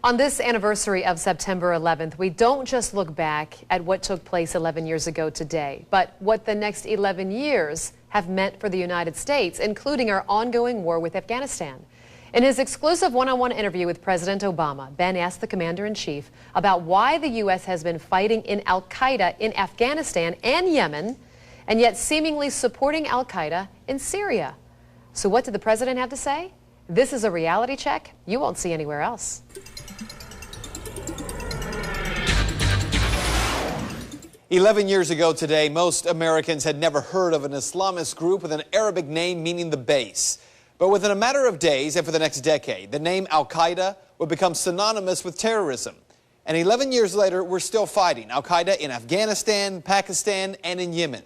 On this anniversary of September 11th, we don't just look back at what took place 11 years ago today, but what the next 11 years have meant for the United States, including our ongoing war with Afghanistan. In his exclusive one-on-one interview with President Obama, Ben asked the commander-in-chief about why the U.S. has been fighting in al-Qaeda in Afghanistan and Yemen, and yet seemingly supporting al-Qaeda in Syria. So what did the president have to say? This is a reality check you won't see anywhere else. 11 years ago today, most Americans had never heard of an Islamist group with an Arabic name meaning the base. But within a matter of days and for the next decade, the name al-Qaeda would become synonymous with terrorism. And 11 years later, we're still fighting al-Qaeda in Afghanistan, Pakistan, and in Yemen.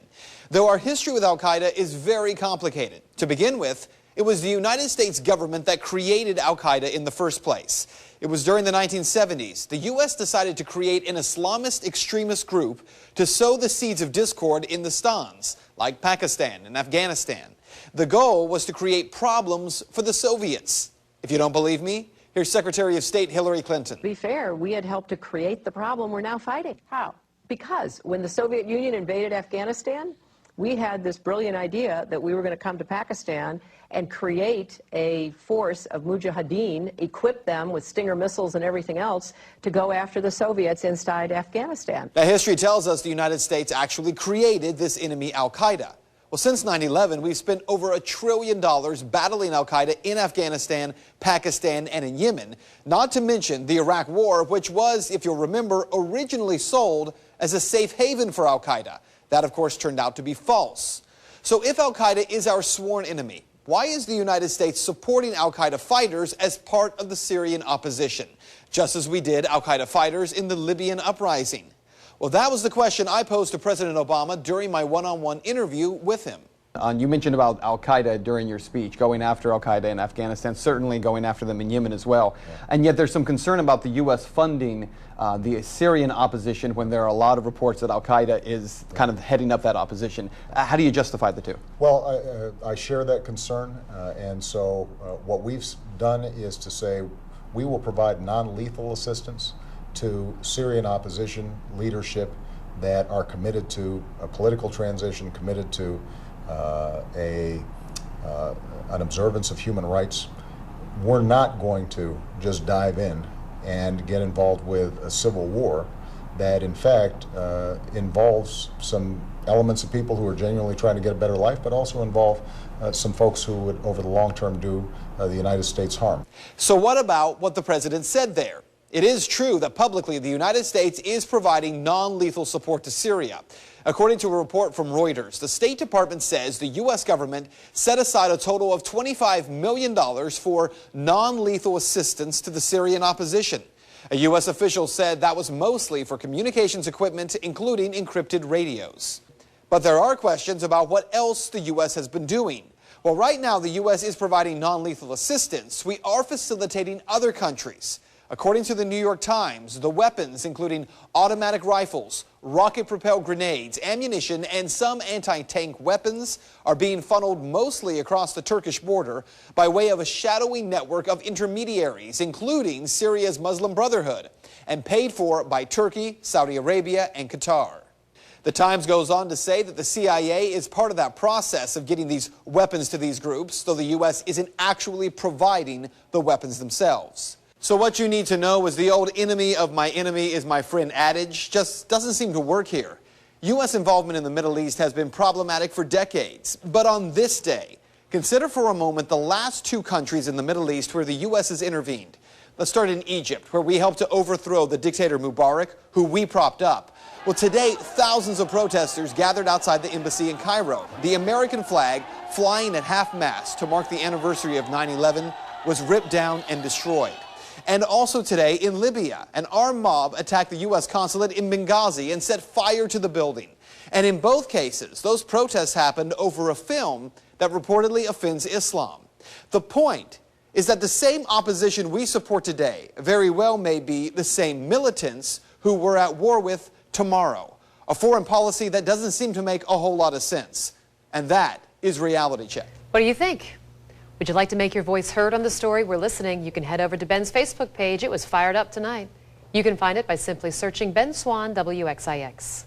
Though our history with al-Qaeda is very complicated. To begin with, it was the United States government that created al-Qaeda in the first place. It was during the 1970s. The U.S. decided to create an Islamist extremist group to sow the seeds of discord in the Stans, like Pakistan and Afghanistan. The goal was to create problems for the Soviets. If you don't believe me, here's Secretary of State Hillary Clinton. To be fair, we had helped to create the problem we're now fighting. How? Because when the Soviet Union invaded Afghanistan, we had this brilliant idea that we were going to come to Pakistan and create a force of mujahideen, equip them with Stinger missiles and everything else to go after the Soviets inside Afghanistan. Now, history tells us the United States actually created this enemy al-Qaeda. Well, since 9/11, we've spent over $1 trillion battling al-Qaeda in Afghanistan, Pakistan, and in Yemen, not to mention the Iraq War, which was, if you'll remember, originally sold as a safe haven for al-Qaeda. That, of course, turned out to be false. So if al-Qaeda is our sworn enemy, why is the United States supporting al-Qaeda fighters as part of the Syrian opposition, just as we did al-Qaeda fighters in the Libyan uprising? Well, that was the question I posed to President Obama during my one-on-one interview with him. You mentioned about al-Qaeda during your speech, going after al-Qaeda in Afghanistan, certainly going after them in Yemen as well. Yeah. And yet there's some concern about the U.S. funding the Syrian opposition when there are a lot of reports that al-Qaeda is kind of heading up that opposition. How do you justify the two? Well, I share that concern, and so what we've done is to say we will provide non-lethal assistance to Syrian opposition leadership that are committed to a political transition, committed to an observance of human rights. We're not going to just dive in and get involved with a civil war that, in fact, involves some elements of people who are genuinely trying to get a better life, but also involve some folks who would, over the long term, do the United States harm. So what about what the president said there? It is true that publicly the United States is providing non-lethal support to Syria. According to a report from Reuters, the State Department says the U.S. government set aside a total of $25 million for non-lethal assistance to the Syrian opposition. A U.S. official said that was mostly for communications equipment, including encrypted radios. But there are questions about what else the U.S. has been doing. Well, right now the U.S. is providing non-lethal assistance. We are facilitating other countries. According to the New York Times, the weapons, including automatic rifles, rocket-propelled grenades, ammunition, and some anti-tank weapons, are being funneled mostly across the Turkish border by way of a shadowy network of intermediaries, including Syria's Muslim Brotherhood, and paid for by Turkey, Saudi Arabia, and Qatar. The Times goes on to say that the CIA is part of that process of getting these weapons to these groups, though the U.S. isn't actually providing the weapons themselves. So what you need to know is the old enemy of my enemy is my friend adage just doesn't seem to work here. U.S. involvement in the Middle East has been problematic for decades. But on this day, consider for a moment the last two countries in the Middle East where the U.S. has intervened. Let's start in Egypt, where we helped to overthrow the dictator Mubarak, who we propped up. Well, today, thousands of protesters gathered outside the embassy in Cairo. The American flag, flying at half-mast to mark the anniversary of 9/11, was ripped down and destroyed. And also today in Libya, an armed mob attacked the U.S. consulate in Benghazi and set fire to the building. And in both cases, those protests happened over a film that reportedly offends Islam. The point is that the same opposition we support today very well may be the same militants who we're at war with tomorrow. A foreign policy that doesn't seem to make a whole lot of sense. And that is Reality Check. What do you think? Would you like to make your voice heard on the story we're listening? You can head over to Ben's Facebook page. It was fired up tonight. You can find it by simply searching Ben Swann WXIX.